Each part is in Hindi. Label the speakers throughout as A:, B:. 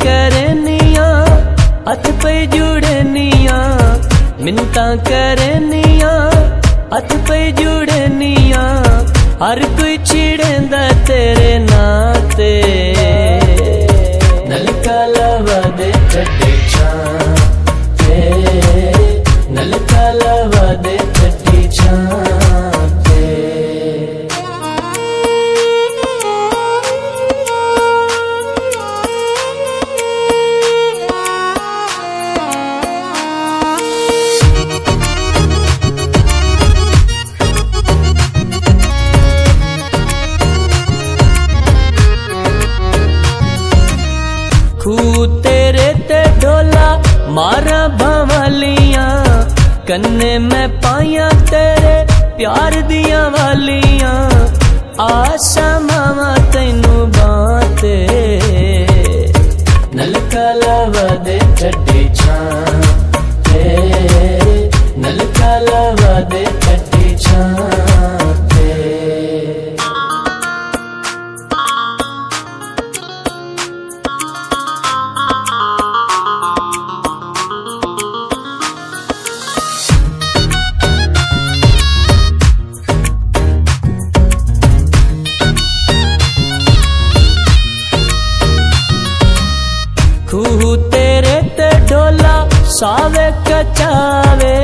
A: करनिया हथ पे जुड़निया मिन्नता करनिया हथ पे जुड़निया हर कोई छिड़ेंदा तेरे नाते नलका लवा दे चटे छां ते नलका लवा दे चटी छां तेरे ते ढोला मारा भवालियां कन्ने में पाया तेरे प्यार दिया वालियां आशा मावा तैनू बाते नलका लवा दे चटी छां ते नलका लवा दे चटी छां तेरे ते ढोला सावे कचावे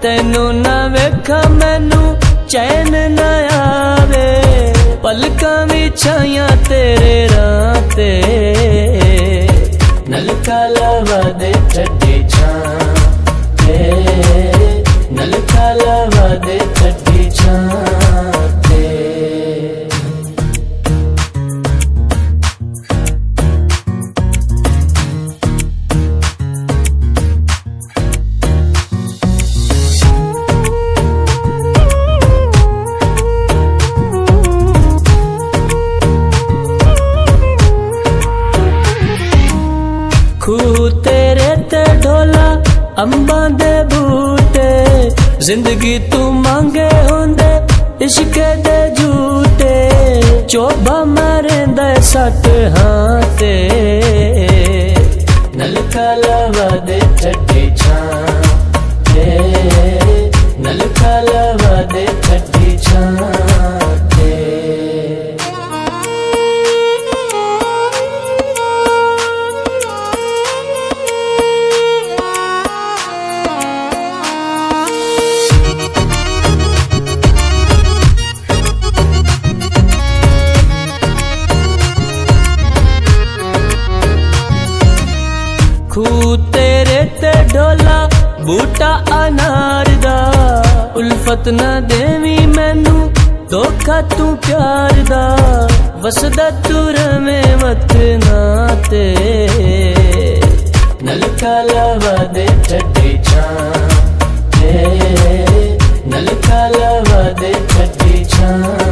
A: तेनू न वेखा मैनू चैन न आवे पलकां विछाइयां तेरे राते नलका लवा दे चटी छां ते नलका लवा दे चटी छां तेरे ते ढोला अंबा दे बूटे जिंदगी तू मांगे होंदे इश्क दे झूटे चोबा मरेंदा सट हाथे नलका लवा दे चटी छां ते नलका लवा दे चटी छां तेरे ते ढोला बूटा अनार दा उल्फत न देवी मैनू धोखा तू प्यार दा वसदा तू रवें वत नाते नलका लवा दे चटी छां ते नलका लवा दे चटी छां